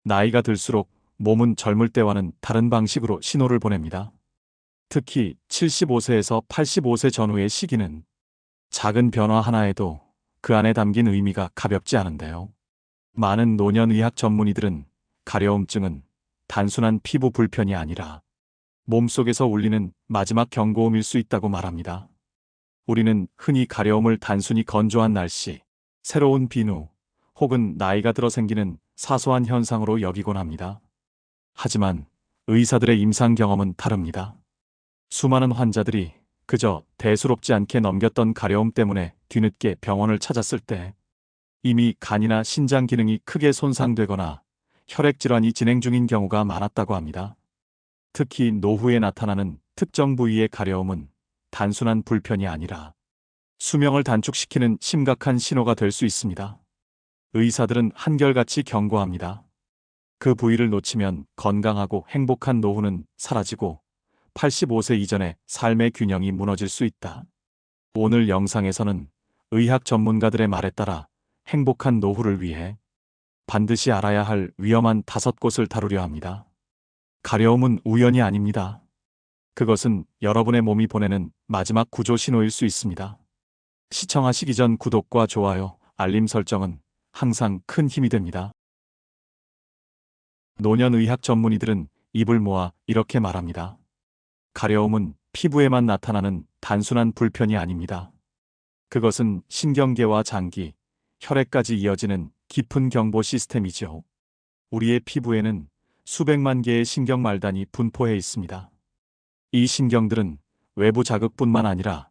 나이가 들수록 몸은 젊을 때와는 다른 방식으로 신호를 보냅니다. 특히 75세에서 85세 전후의 시기는 작은 변화 하나에도 그 안에 담긴 의미가 가볍지 않은데요. 많은 노년의학 전문의들은 가려움증은 단순한 피부 불편이 아니라 몸속에서 울리는 마지막 경고음일 수 있다고 말합니다. 우리는 흔히 가려움을 단순히 건조한 날씨, 새로운 비누, 혹은 나이가 들어 생기는 사소한 현상으로 여기곤 합니다. 하지만 의사들의 임상 경험은 다릅니다. 수많은 환자들이 그저 대수롭지 않게 넘겼던 가려움 때문에 뒤늦게 병원을 찾았을 때 이미 간이나 신장 기능이 크게 손상되거나 혈액질환이 진행 중인 경우가 많았다고 합니다. 특히 노후에 나타나는 특정 부위의 가려움은 단순한 불편이 아니라 수명을 단축시키는 심각한 신호가 될 수 있습니다. 의사들은 한결같이 경고합니다. 그 부위를 놓치면 건강하고 행복한 노후는 사라지고 85세 이전의 삶의 균형이 무너질 수 있다. 오늘 영상에서는 의학 전문가들의 말에 따라 행복한 노후를 위해 반드시 알아야 할 위험한 5곳을 다루려 합니다. 가려움은 우연이 아닙니다. 그것은 여러분의 몸이 보내는 마지막 구조 신호일 수 있습니다. 시청하시기 전 구독과 좋아요, 알림 설정은 항상 큰 힘이 됩니다. 노년의학 전문의들은 입을 모아 이렇게 말합니다. 가려움은 피부에만 나타나는 단순한 불편이 아닙니다. 그것은 신경계와 장기, 혈액까지 이어지는 깊은 경보 시스템이죠. 우리의 피부에는 수백만 개의 신경말단이 분포해 있습니다. 이 신경들은 외부 자극뿐만 아니라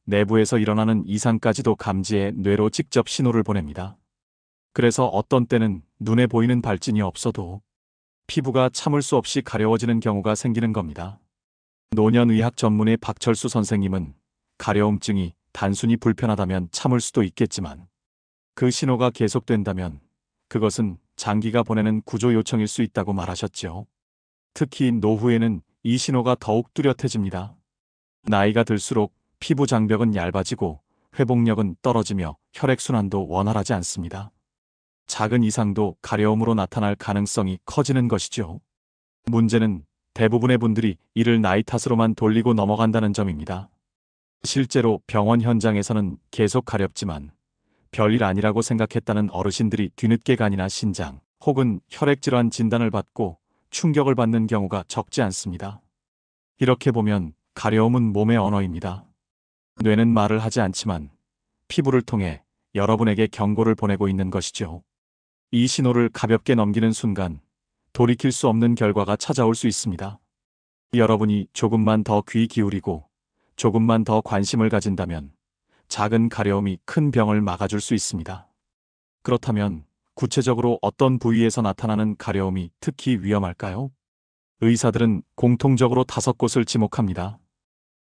내부에서 일어나는 이상까지도 감지해 뇌로 직접 신호를 보냅니다. 그래서 어떤 때는 눈에 보이는 발진이 없어도 피부가 참을 수 없이 가려워지는 경우가 생기는 겁니다. 노년의학 전문의 박철수 선생님은 가려움증이 단순히 불편하다면 참을 수도 있겠지만 그 신호가 계속된다면 그것은 장기가 보내는 구조 요청일 수 있다고 말하셨죠. 특히 노후에는 이 신호가 더욱 뚜렷해집니다. 나이가 들수록 피부 장벽은 얇아지고 회복력은 떨어지며 혈액순환도 원활하지 않습니다. 작은 이상도 가려움으로 나타날 가능성이 커지는 것이죠. 문제는 대부분의 분들이 이를 나이 탓으로만 돌리고 넘어간다는 점입니다. 실제로 병원 현장에서는 계속 가렵지만 별일 아니라고 생각했다는 어르신들이 뒤늦게 간이나 신장 혹은 혈액질환 진단을 받고 충격을 받는 경우가 적지 않습니다. 이렇게 보면 가려움은 몸의 언어입니다. 뇌는 말을 하지 않지만 피부를 통해 여러분에게 경고를 보내고 있는 것이죠. 이 신호를 가볍게 넘기는 순간 돌이킬 수 없는 결과가 찾아올 수 있습니다. 여러분이 조금만 더 귀 기울이고 조금만 더 관심을 가진다면 작은 가려움이 큰 병을 막아줄 수 있습니다. 그렇다면 구체적으로 어떤 부위에서 나타나는 가려움이 특히 위험할까요? 의사들은 공통적으로 5곳을 지목합니다.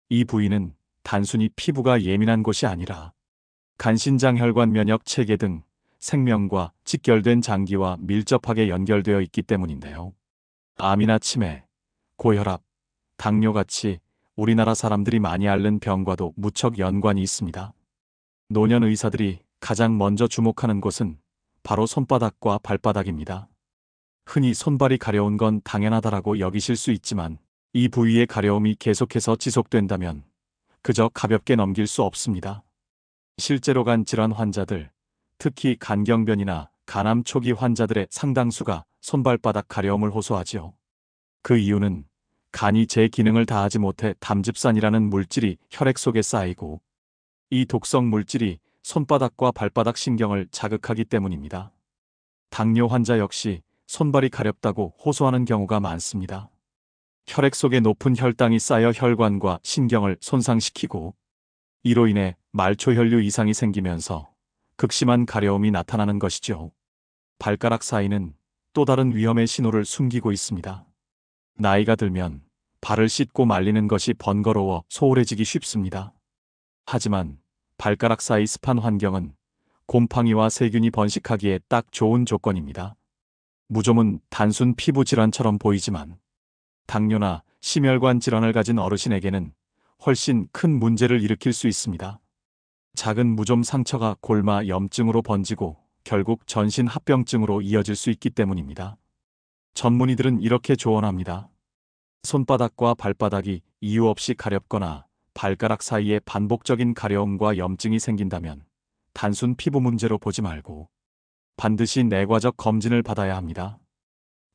이 부위는 단순히 피부가 예민한 곳이 아니라 간신장 혈관 면역 체계 등 생명과 직결된 장기와 밀접하게 연결되어 있기 때문인데요. 암이나 치매, 고혈압, 당뇨같이 우리나라 사람들이 많이 앓는 병과도 무척 연관이 있습니다. 노년 의사들이 가장 먼저 주목하는 곳은 바로 손바닥과 발바닥입니다. 흔히 손발이 가려운 건 당연하다라고 여기실 수 있지만 이 부위의 가려움이 계속해서 지속된다면 그저 가볍게 넘길 수 없습니다. 실제로 간 질환 환자들, 특히 간경변이나 간암 초기 환자들의 상당수가 손발바닥 가려움을 호소하지요. 그 이유는 간이 제 기능을 다하지 못해 담즙산이라는 물질이 혈액 속에 쌓이고 이 독성 물질이 손바닥과 발바닥 신경을 자극하기 때문입니다. 당뇨 환자 역시 손발이 가렵다고 호소하는 경우가 많습니다. 혈액 속에 높은 혈당이 쌓여 혈관과 신경을 손상시키고 이로 인해 말초혈류 이상이 생기면서 극심한 가려움이 나타나는 것이죠. 발가락 사이는 또 다른 위험의 신호를 숨기고 있습니다. 나이가 들면 발을 씻고 말리는 것이 번거로워 소홀해지기 쉽습니다. 하지만 발가락 사이 습한 환경은 곰팡이와 세균이 번식하기에 딱 좋은 조건입니다. 무좀은 단순 피부 질환처럼 보이지만 당뇨나 심혈관 질환을 가진 어르신에게는 훨씬 큰 문제를 일으킬 수 있습니다. 작은 무좀 상처가 골마 염증으로 번지고 결국 전신 합병증으로 이어질 수 있기 때문입니다. 전문의들은 이렇게 조언합니다. 손바닥과 발바닥이 이유 없이 가렵거나 발가락 사이에 반복적인 가려움과 염증이 생긴다면 단순 피부 문제로 보지 말고 반드시 내과적 검진을 받아야 합니다.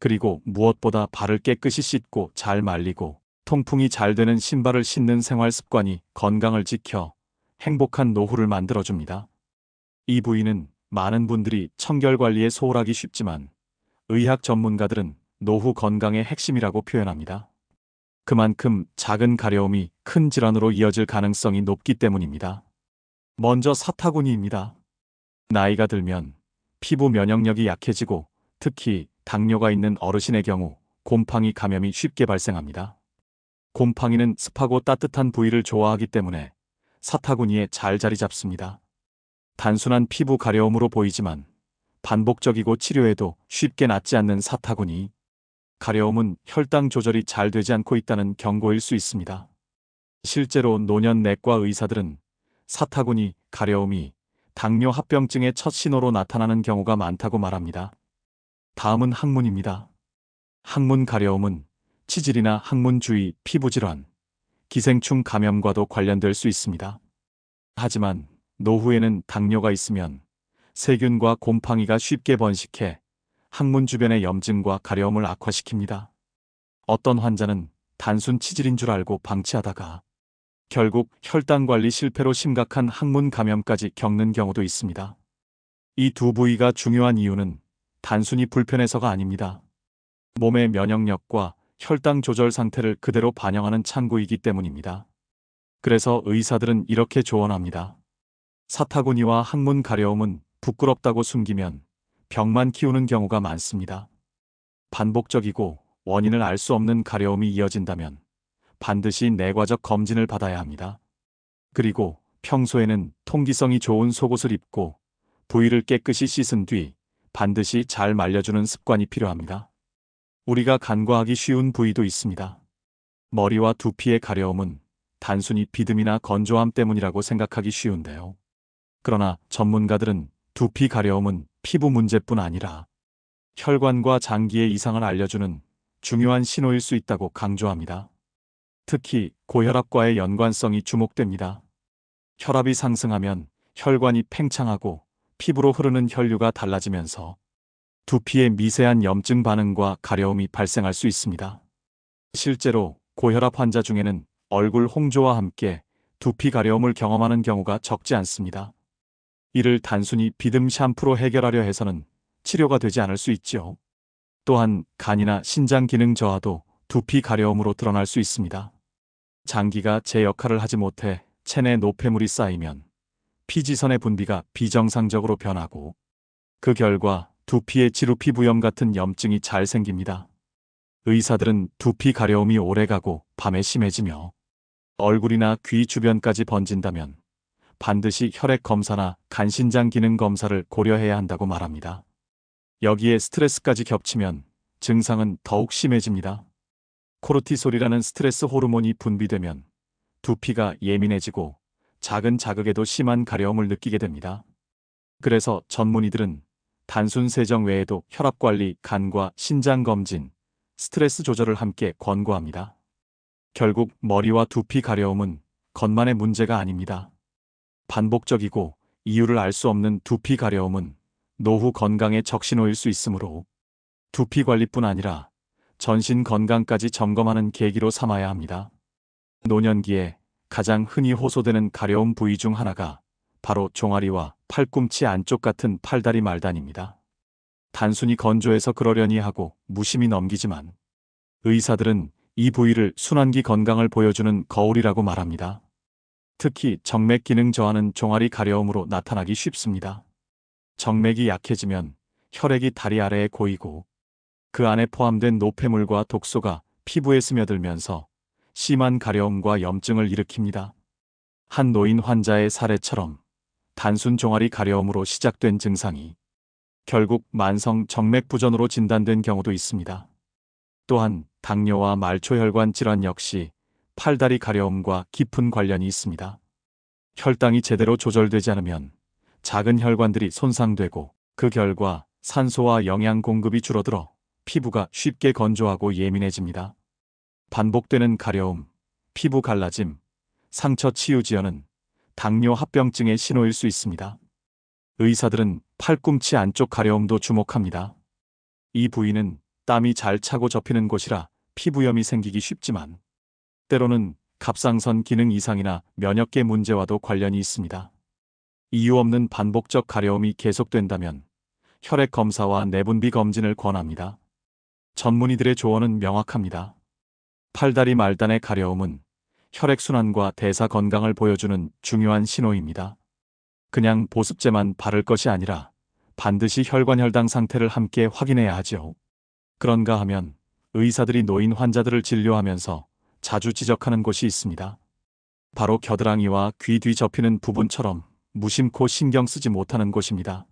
그리고 무엇보다 발을 깨끗이 씻고 잘 말리고 통풍이 잘 되는 신발을 신는 생활 습관이 건강을 지켜 행복한 노후를 만들어줍니다. 이 부위는 많은 분들이 청결 관리에 소홀하기 쉽지만 의학 전문가들은 노후 건강의 핵심이라고 표현합니다. 그만큼 작은 가려움이 큰 질환으로 이어질 가능성이 높기 때문입니다. 먼저 사타구니입니다. 나이가 들면 피부 면역력이 약해지고 특히 당뇨가 있는 어르신의 경우 곰팡이 감염이 쉽게 발생합니다. 곰팡이는 습하고 따뜻한 부위를 좋아하기 때문에 사타구니에 잘 자리 잡습니다. 단순한 피부 가려움으로 보이지만 반복적이고 치료해도 쉽게 낫지 않는 사타구니. 가려움은 혈당 조절이 잘 되지 않고 있다는 경고일 수 있습니다. 실제로 노년 내과 의사들은 사타구니 가려움이 당뇨 합병증의 첫 신호로 나타나는 경우가 많다고 말합니다. 다음은 항문입니다. 항문 가려움은 치질이나 항문 주위 피부질환, 기생충 감염과도 관련될 수 있습니다. 하지만 노후에는 당뇨가 있으면 세균과 곰팡이가 쉽게 번식해 항문 주변의 염증과 가려움을 악화시킵니다. 어떤 환자는 단순 치질인 줄 알고 방치하다가 결국 혈당 관리 실패로 심각한 항문 감염까지 겪는 경우도 있습니다. 이 두 부위가 중요한 이유는 단순히 불편해서가 아닙니다. 몸의 면역력과 혈당 조절 상태를 그대로 반영하는 창구이기 때문입니다. 그래서 의사들은 이렇게 조언합니다. 사타구니와 항문 가려움은 부끄럽다고 숨기면 병만 키우는 경우가 많습니다. 반복적이고 원인을 알 수 없는 가려움이 이어진다면 반드시 내과적 검진을 받아야 합니다. 그리고 평소에는 통기성이 좋은 속옷을 입고 부위를 깨끗이 씻은 뒤 반드시 잘 말려주는 습관이 필요합니다. 우리가 간과하기 쉬운 부위도 있습니다. 머리와 두피의 가려움은 단순히 비듬이나 건조함 때문이라고 생각하기 쉬운데요. 그러나 전문가들은 두피 가려움은 피부 문제뿐 아니라 혈관과 장기의 이상을 알려주는 중요한 신호일 수 있다고 강조합니다. 특히 고혈압과의 연관성이 주목됩니다. 혈압이 상승하면 혈관이 팽창하고 피부로 흐르는 혈류가 달라지면서 두피에 미세한 염증 반응과 가려움이 발생할 수 있습니다. 실제로 고혈압 환자 중에는 얼굴 홍조와 함께 두피 가려움을 경험하는 경우가 적지 않습니다. 이를 단순히 비듬 샴푸로 해결하려 해서는 치료가 되지 않을 수 있지요. 또한 간이나 신장 기능 저하도 두피 가려움으로 드러날 수 있습니다. 장기가 제 역할을 하지 못해 체내 노폐물이 쌓이면 피지선의 분비가 비정상적으로 변하고 그 결과 두피에 지루피부염 같은 염증이 잘 생깁니다. 의사들은 두피 가려움이 오래가고 밤에 심해지며 얼굴이나 귀 주변까지 번진다면 반드시 혈액 검사나 간신장 기능 검사를 고려해야 한다고 말합니다. 여기에 스트레스까지 겹치면 증상은 더욱 심해집니다. 코르티솔이라는 스트레스 호르몬이 분비되면 두피가 예민해지고 작은 자극에도 심한 가려움을 느끼게 됩니다. 그래서 전문의들은 단순 세정 외에도 혈압 관리, 간과 신장 검진, 스트레스 조절을 함께 권고합니다. 결국 머리와 두피 가려움은 겉만의 문제가 아닙니다. 반복적이고 이유를 알 수 없는 두피 가려움은 노후 건강의 적신호일 수 있으므로 두피 관리뿐 아니라 전신 건강까지 점검하는 계기로 삼아야 합니다. 노년기에 가장 흔히 호소되는 가려움 부위 중 하나가 바로 종아리와 팔꿈치 안쪽 같은 팔다리 말단입니다. 단순히 건조해서 그러려니 하고 무심히 넘기지만 의사들은 이 부위를 순환기 건강을 보여주는 거울이라고 말합니다. 특히 정맥 기능 저하는 종아리 가려움으로 나타나기 쉽습니다. 정맥이 약해지면 혈액이 다리 아래에 고이고 그 안에 포함된 노폐물과 독소가 피부에 스며들면서 심한 가려움과 염증을 일으킵니다. 한 노인 환자의 사례처럼 단순 종아리 가려움으로 시작된 증상이 결국 만성 정맥 부전으로 진단된 경우도 있습니다. 또한 당뇨와 말초혈관 질환 역시 팔다리 가려움과 깊은 관련이 있습니다. 혈당이 제대로 조절되지 않으면 작은 혈관들이 손상되고 그 결과 산소와 영양 공급이 줄어들어 피부가 쉽게 건조하고 예민해집니다. 반복되는 가려움, 피부 갈라짐, 상처 치유 지연은 당뇨 합병증의 신호일 수 있습니다. 의사들은 팔꿈치 안쪽 가려움도 주목합니다. 이 부위는 땀이 잘 차고 접히는 곳이라 피부염이 생기기 쉽지만 때로는 갑상선 기능 이상이나 면역계 문제와도 관련이 있습니다. 이유 없는 반복적 가려움이 계속된다면 혈액 검사와 내분비 검진을 권합니다. 전문의들의 조언은 명확합니다. 팔다리 말단의 가려움은 혈액순환과 대사 건강을 보여주는 중요한 신호입니다. 그냥 보습제만 바를 것이 아니라 반드시 혈관혈당 상태를 함께 확인해야 하죠. 그런가 하면 의사들이 노인 환자들을 진료하면서 자주 지적하는 곳이 있습니다. 바로 겨드랑이와 귀 뒤 접히는 부분처럼 무심코 신경 쓰지 못하는 곳입니다.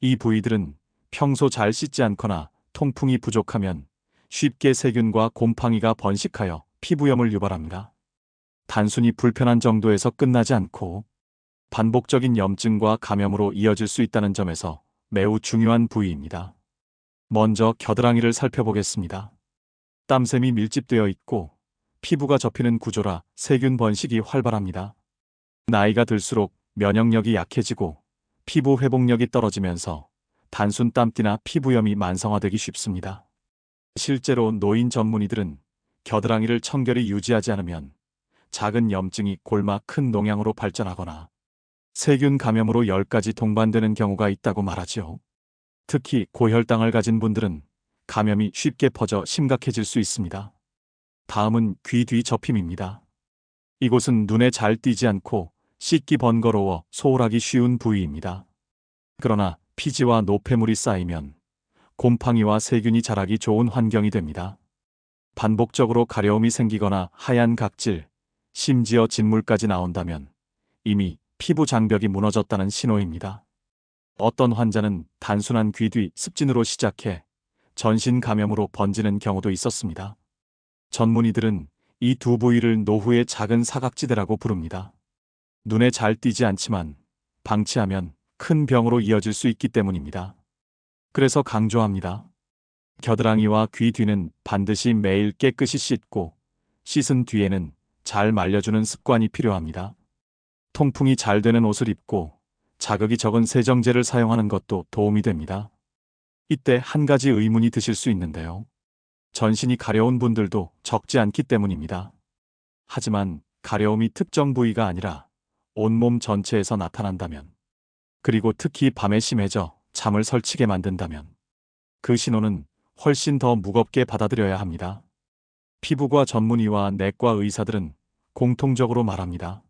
이 부위들은 평소 잘 씻지 않거나 통풍이 부족하면 쉽게 세균과 곰팡이가 번식하여 피부염을 유발합니다. 단순히 불편한 정도에서 끝나지 않고 반복적인 염증과 감염으로 이어질 수 있다는 점에서 매우 중요한 부위입니다. 먼저 겨드랑이를 살펴보겠습니다. 땀샘이 밀집되어 있고 피부가 접히는 구조라 세균 번식이 활발합니다. 나이가 들수록 면역력이 약해지고 피부 회복력이 떨어지면서 단순 땀띠나 피부염이 만성화되기 쉽습니다. 실제로 노인 전문의들은 겨드랑이를 청결히 유지하지 않으면 작은 염증이 골마 큰 농양으로 발전하거나 세균 감염으로 열까지 동반되는 경우가 있다고 말하죠. 특히 고혈당을 가진 분들은 감염이 쉽게 퍼져 심각해질 수 있습니다. 다음은 귀 뒤 접힘입니다. 이곳은 눈에 잘 띄지 않고 씻기 번거로워 소홀하기 쉬운 부위입니다. 그러나 피지와 노폐물이 쌓이면 곰팡이와 세균이 자라기 좋은 환경이 됩니다. 반복적으로 가려움이 생기거나 하얀 각질, 심지어 진물까지 나온다면 이미 피부 장벽이 무너졌다는 신호입니다. 어떤 환자는 단순한 귀 뒤 습진으로 시작해 전신 감염으로 번지는 경우도 있었습니다. 전문의들은 이 두 부위를 노후의 작은 사각지대라고 부릅니다. 눈에 잘 띄지 않지만 방치하면 큰 병으로 이어질 수 있기 때문입니다. 그래서 강조합니다. 겨드랑이와 귀 뒤는 반드시 매일 깨끗이 씻고 씻은 뒤에는 잘 말려주는 습관이 필요합니다. 통풍이 잘 되는 옷을 입고 자극이 적은 세정제를 사용하는 것도 도움이 됩니다. 이때 한 가지 의문이 드실 수 있는데요. 전신이 가려운 분들도 적지 않기 때문입니다. 하지만 가려움이 특정 부위가 아니라 온몸 전체에서 나타난다면, 그리고 특히 밤에 심해져 잠을 설치게 만든다면 그 신호는 훨씬 더 무겁게 받아들여야 합니다. 피부과 전문의와 내과 의사들은 공통적으로 말합니다.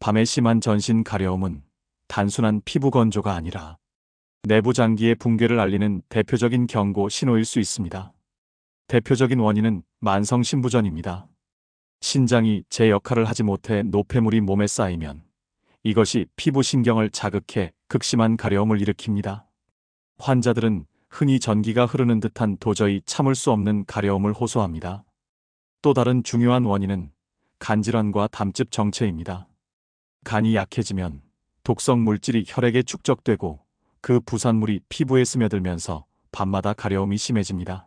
밤에 심한 전신 가려움은 단순한 피부 건조가 아니라 내부 장기의 붕괴를 알리는 대표적인 경고 신호일 수 있습니다. 대표적인 원인은 만성 신부전입니다. 신장이 제 역할을 하지 못해 노폐물이 몸에 쌓이면 이것이 피부 신경을 자극해 극심한 가려움을 일으킵니다. 환자들은 흔히 전기가 흐르는 듯한 도저히 참을 수 없는 가려움을 호소합니다. 또 다른 중요한 원인은 간질환과 담즙 정체입니다. 간이 약해지면 독성 물질이 혈액에 축적되고 그 부산물이 피부에 스며들면서 밤마다 가려움이 심해집니다.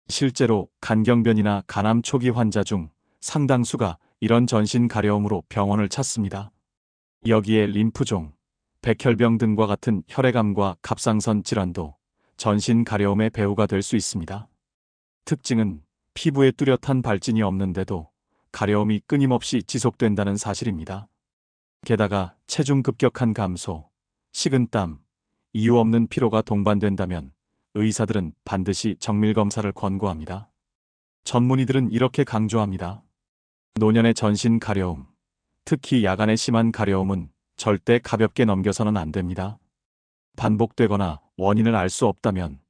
실제로 간경변이나 간암 초기 환자 중 상당수가 이런 전신 가려움으로 병원을 찾습니다. 여기에 림프종, 백혈병 등과 같은 혈액암과 갑상선 질환도 전신 가려움의 배후가 될 수 있습니다. 특징은 피부에 뚜렷한 발진이 없는데도 가려움이 끊임없이 지속된다는 사실입니다. 게다가 체중 급격한 감소, 식은땀, 이유 없는 피로가 동반된다면 의사들은 반드시 정밀검사를 권고합니다. 전문의들은 이렇게 강조합니다. 노년의 전신 가려움, 특히 야간에 심한 가려움은 절대 가볍게 넘겨서는 안 됩니다. 반복되거나 원인을 알 수 없다면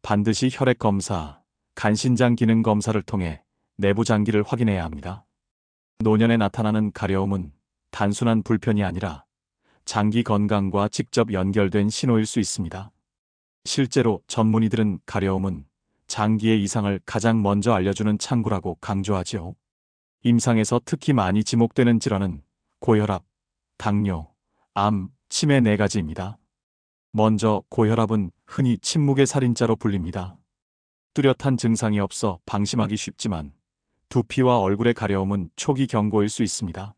반드시 혈액 검사, 간신장 기능 검사를 통해 내부 장기를 확인해야 합니다. 노년에 나타나는 가려움은 단순한 불편이 아니라 장기 건강과 직접 연결된 신호일 수 있습니다. 실제로 전문의들은 가려움은 장기의 이상을 가장 먼저 알려주는 창구라고 강조하지요. 임상에서 특히 많이 지목되는 질환은 고혈압, 당뇨, 암, 치매 4가지입니다. 먼저 고혈압은 흔히 침묵의 살인자로 불립니다. 뚜렷한 증상이 없어 방심하기 쉽지만 두피와 얼굴의 가려움은 초기 경고일 수 있습니다.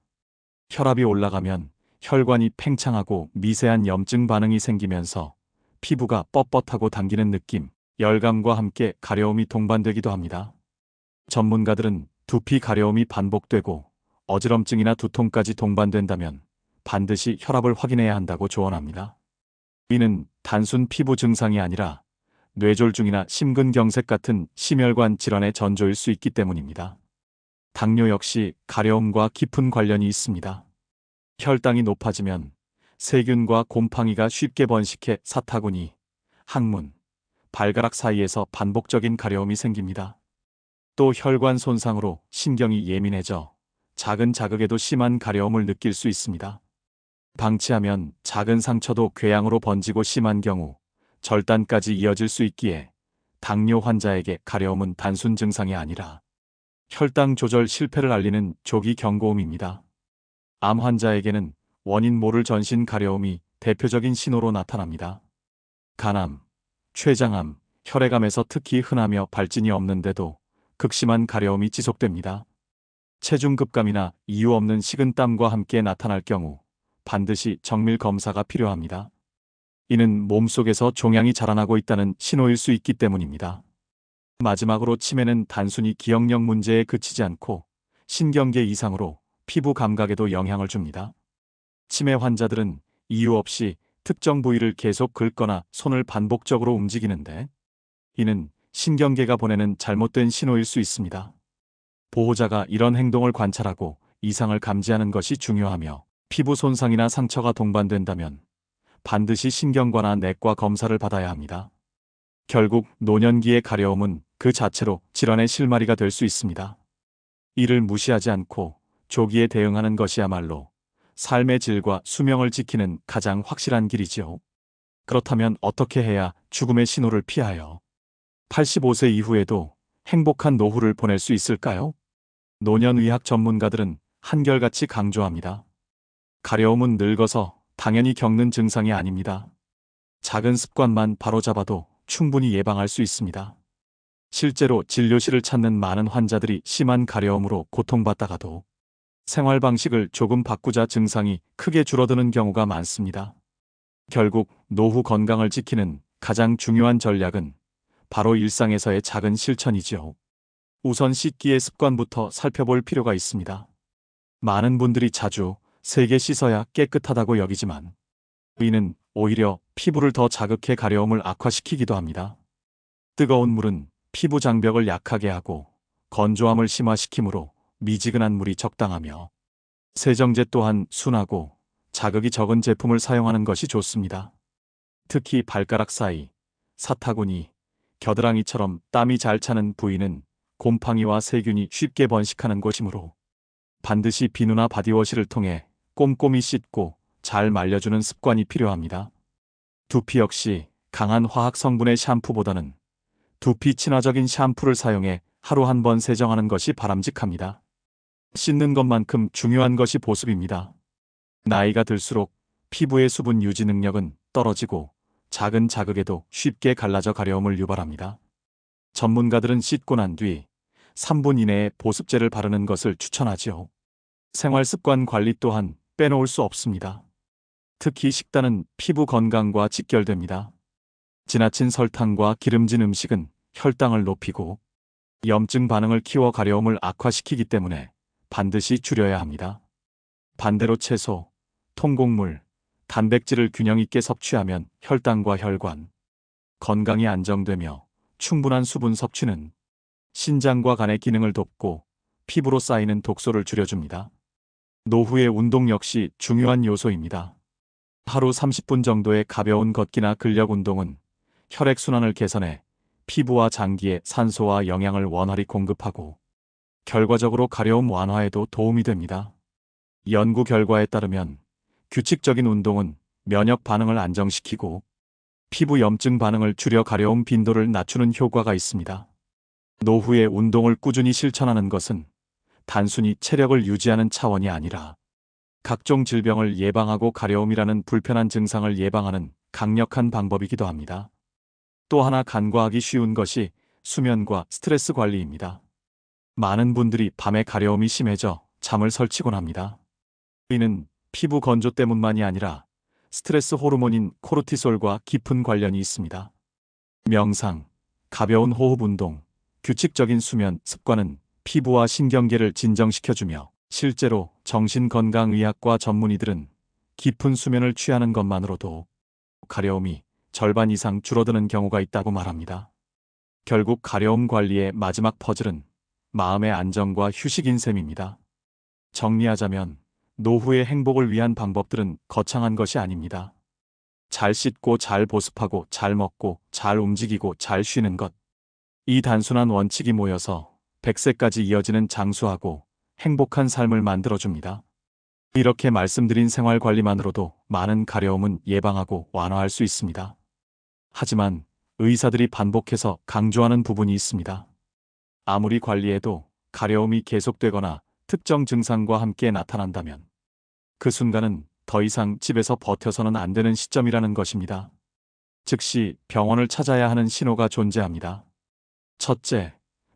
혈압이 올라가면 혈관이 팽창하고 미세한 염증 반응이 생기면서 피부가 뻣뻣하고 당기는 느낌, 열감과 함께 가려움이 동반되기도 합니다. 전문가들은 두피 가려움이 반복되고 어지럼증이나 두통까지 동반된다면 반드시 혈압을 확인해야 한다고 조언합니다. 이는 단순 피부 증상이 아니라 뇌졸중이나 심근경색 같은 심혈관 질환의 전조일 수 있기 때문입니다. 당뇨 역시 가려움과 깊은 관련이 있습니다. 혈당이 높아지면 세균과 곰팡이가 쉽게 번식해 사타구니, 항문, 발가락 사이에서 반복적인 가려움이 생깁니다. 또 혈관 손상으로 신경이 예민해져 작은 자극에도 심한 가려움을 느낄 수 있습니다. 방치하면 작은 상처도 궤양으로 번지고 심한 경우 절단까지 이어질 수 있기에 당뇨 환자에게 가려움은 단순 증상이 아니라 혈당 조절 실패를 알리는 조기 경고음입니다. 암 환자에게는 원인 모를 전신 가려움이 대표적인 신호로 나타납니다. 간암, 췌장암, 혈액암에서 특히 흔하며 발진이 없는데도 극심한 가려움이 지속됩니다. 체중 급감이나 이유 없는 식은땀과 함께 나타날 경우 반드시 정밀 검사가 필요합니다. 이는 몸속에서 종양이 자라나고 있다는 신호일 수 있기 때문입니다. 마지막으로 치매는 단순히 기억력 문제에 그치지 않고 신경계 이상으로 피부 감각에도 영향을 줍니다. 치매 환자들은 이유 없이 특정 부위를 계속 긁거나 손을 반복적으로 움직이는데 이는 신경계가 보내는 잘못된 신호일 수 있습니다. 보호자가 이런 행동을 관찰하고 이상을 감지하는 것이 중요하며 피부 손상이나 상처가 동반된다면 반드시 신경과나 내과 검사를 받아야 합니다. 결국 노년기의 가려움은 그 자체로 질환의 실마리가 될 수 있습니다. 이를 무시하지 않고 조기에 대응하는 것이야말로 삶의 질과 수명을 지키는 가장 확실한 길이지요. 그렇다면 어떻게 해야 죽음의 신호를 피하여 85세 이후에도 행복한 노후를 보낼 수 있을까요? 노년의학 전문가들은 한결같이 강조합니다. 가려움은 늙어서 당연히 겪는 증상이 아닙니다. 작은 습관만 바로잡아도 충분히 예방할 수 있습니다. 실제로 진료실을 찾는 많은 환자들이 심한 가려움으로 고통받다가도 생활 방식을 조금 바꾸자 증상이 크게 줄어드는 경우가 많습니다. 결국 노후 건강을 지키는 가장 중요한 전략은 바로 일상에서의 작은 실천이지요. 우선 씻기의 습관부터 살펴볼 필요가 있습니다. 많은 분들이 자주 세게 씻어야 깨끗하다고 여기지만 이는 오히려 피부를 더 자극해 가려움을 악화시키기도 합니다. 뜨거운 물은 피부 장벽을 약하게 하고 건조함을 심화시키므로 미지근한 물이 적당하며 세정제 또한 순하고 자극이 적은 제품을 사용하는 것이 좋습니다. 특히 발가락 사이, 사타구니, 겨드랑이처럼 땀이 잘 차는 부위는 곰팡이와 세균이 쉽게 번식하는 곳이므로 반드시 비누나 바디워시를 통해 꼼꼼히 씻고 잘 말려주는 습관이 필요합니다. 두피 역시 강한 화학 성분의 샴푸보다는 두피 친화적인 샴푸를 사용해 하루 한 번 세정하는 것이 바람직합니다. 씻는 것만큼 중요한 것이 보습입니다. 나이가 들수록 피부의 수분 유지 능력은 떨어지고 작은 자극에도 쉽게 갈라져 가려움을 유발합니다. 전문가들은 씻고 난 뒤 3분 이내에 보습제를 바르는 것을 추천하지요. 생활 습관 관리 또한 빼놓을 수 없습니다. 특히 식단은 피부 건강과 직결됩니다. 지나친 설탕과 기름진 음식은 혈당을 높이고 염증 반응을 키워 가려움을 악화시키기 때문에 반드시 줄여야 합니다. 반대로 채소, 통곡물, 단백질을 균형 있게 섭취하면 혈당과 혈관, 건강이 안정되며 충분한 수분 섭취는 신장과 간의 기능을 돕고 피부로 쌓이는 독소를 줄여줍니다. 노후의 운동 역시 중요한 요소입니다. 하루 30분 정도의 가벼운 걷기나 근력 운동은 혈액순환을 개선해 피부와 장기에 산소와 영양을 원활히 공급하고 결과적으로 가려움 완화에도 도움이 됩니다. 연구 결과에 따르면 규칙적인 운동은 면역 반응을 안정시키고 피부 염증 반응을 줄여 가려움 빈도를 낮추는 효과가 있습니다. 노후에 운동을 꾸준히 실천하는 것은 단순히 체력을 유지하는 차원이 아니라 각종 질병을 예방하고 가려움이라는 불편한 증상을 예방하는 강력한 방법이기도 합니다. 또 하나 간과하기 쉬운 것이 수면과 스트레스 관리입니다. 많은 분들이 밤에 가려움이 심해져 잠을 설치곤 합니다. 이는 피부 건조 때문만이 아니라 스트레스 호르몬인 코르티솔과 깊은 관련이 있습니다. 명상, 가벼운 호흡 운동, 규칙적인 수면 습관은 피부와 신경계를 진정시켜주며 실제로 정신건강의학과 전문의들은 깊은 수면을 취하는 것만으로도 가려움이 절반 이상 줄어드는 경우가 있다고 말합니다. 결국 가려움 관리의 마지막 퍼즐은 마음의 안정과 휴식인 셈입니다. 정리하자면 노후의 행복을 위한 방법들은 거창한 것이 아닙니다. 잘 씻고 잘 보습하고 잘 먹고 잘 움직이고 잘 쉬는 것. 이 단순한 원칙이 모여서 100세까지 이어지는 장수하고 행복한 삶을 만들어줍니다. 이렇게 말씀드린 생활 관리만으로도 많은 가려움은 예방하고 완화할 수 있습니다. 하지만 의사들이 반복해서 강조하는 부분이 있습니다. 아무리 관리해도 가려움이 계속되거나 특정 증상과 함께 나타난다면 그 순간은 더 이상 집에서 버텨서는 안 되는 시점이라는 것입니다. 즉시 병원을 찾아야 하는 신호가 존재합니다. 첫째,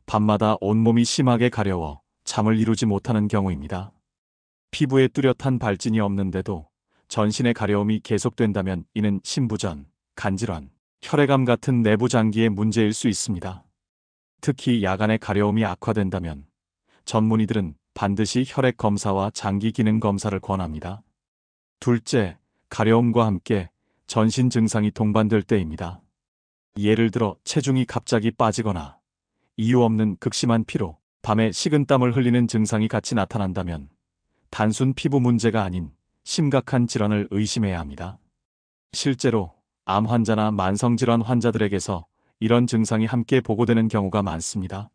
밤마다 온몸이 심하게 가려워 잠을 이루지 못하는 경우입니다. 피부에 뚜렷한 발진이 없는데도 전신의 가려움이 계속된다면 이는 심부전, 간질환, 혈액암 같은 내부 장기의 문제일 수 있습니다. 특히 야간에 가려움이 악화된다면 전문의들은 반드시 혈액 검사와 장기 기능 검사를 권합니다. 둘째, 가려움과 함께 전신 증상이 동반될 때입니다. 예를 들어 체중이 갑자기 빠지거나 이유 없는 극심한 피로, 밤에 식은땀을 흘리는 증상이 같이 나타난다면 단순 피부 문제가 아닌 심각한 질환을 의심해야 합니다. 실제로 암 환자나 만성질환 환자들에게서 이런 증상이 함께 보고되는 경우가 많습니다.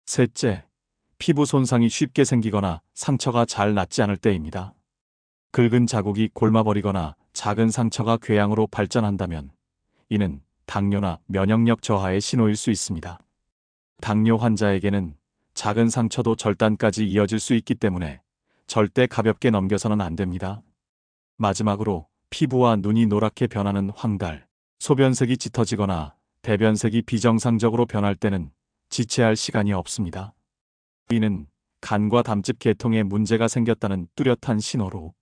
셋째, 피부 손상이 쉽게 생기거나 상처가 잘 낫지 않을 때입니다. 긁은 자국이 골마버리거나 작은 상처가 궤양으로 발전한다면 이는 당뇨나 면역력 저하의 신호일 수 있습니다. 당뇨 환자에게는 작은 상처도 절단까지 이어질 수 있기 때문에 절대 가볍게 넘겨서는 안 됩니다. 마지막으로 피부와 눈이 노랗게 변하는 황달, 소변색이 짙어지거나 대변색이 비정상적으로 변할 때는 지체할 시간이 없습니다. 이는 간과 담즙 계통에 문제가 생겼다는 뚜렷한 신호로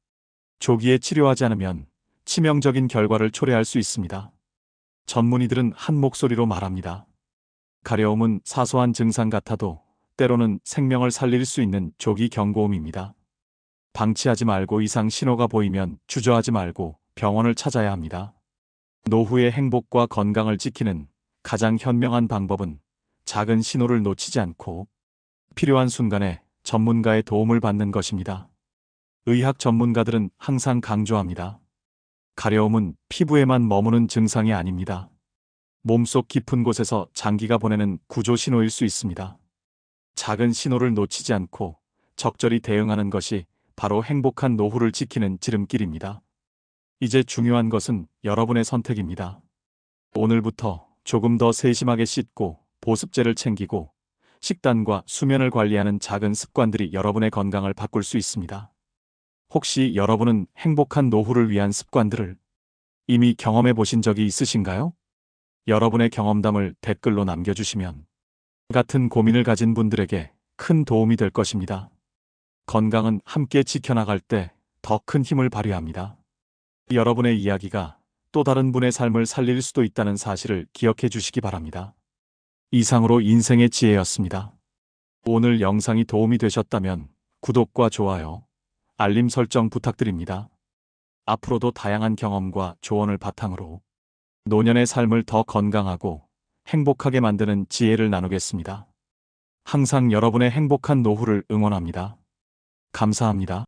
조기에 치료하지 않으면 치명적인 결과를 초래할 수 있습니다. 전문의들은 한 목소리로 말합니다. 가려움은 사소한 증상 같아도 때로는 생명을 살릴 수 있는 조기 경고음입니다. 방치하지 말고 이상 신호가 보이면 주저하지 말고 병원을 찾아야 합니다. 노후의 행복과 건강을 지키는 가장 현명한 방법은 작은 신호를 놓치지 않고 필요한 순간에 전문가의 도움을 받는 것입니다. 의학 전문가들은 항상 강조합니다. 가려움은 피부에만 머무는 증상이 아닙니다. 몸속 깊은 곳에서 장기가 보내는 구조 신호일 수 있습니다. 작은 신호를 놓치지 않고 적절히 대응하는 것이 바로 행복한 노후를 지키는 지름길입니다. 이제 중요한 것은 여러분의 선택입니다. 오늘부터 조금 더 세심하게 씻고 보습제를 챙기고 식단과 수면을 관리하는 작은 습관들이 여러분의 건강을 바꿀 수 있습니다. 혹시 여러분은 행복한 노후를 위한 습관들을 이미 경험해 보신 적이 있으신가요? 여러분의 경험담을 댓글로 남겨주시면 같은 고민을 가진 분들에게 큰 도움이 될 것입니다. 건강은 함께 지켜나갈 때 더 큰 힘을 발휘합니다. 여러분의 이야기가 또 다른 분의 삶을 살릴 수도 있다는 사실을 기억해 주시기 바랍니다. 이상으로 인생의 지혜였습니다. 오늘 영상이 도움이 되셨다면 구독과 좋아요, 알림 설정 부탁드립니다. 앞으로도 다양한 경험과 조언을 바탕으로 노년의 삶을 더 건강하고 행복하게 만드는 지혜를 나누겠습니다. 항상 여러분의 행복한 노후를 응원합니다. 감사합니다.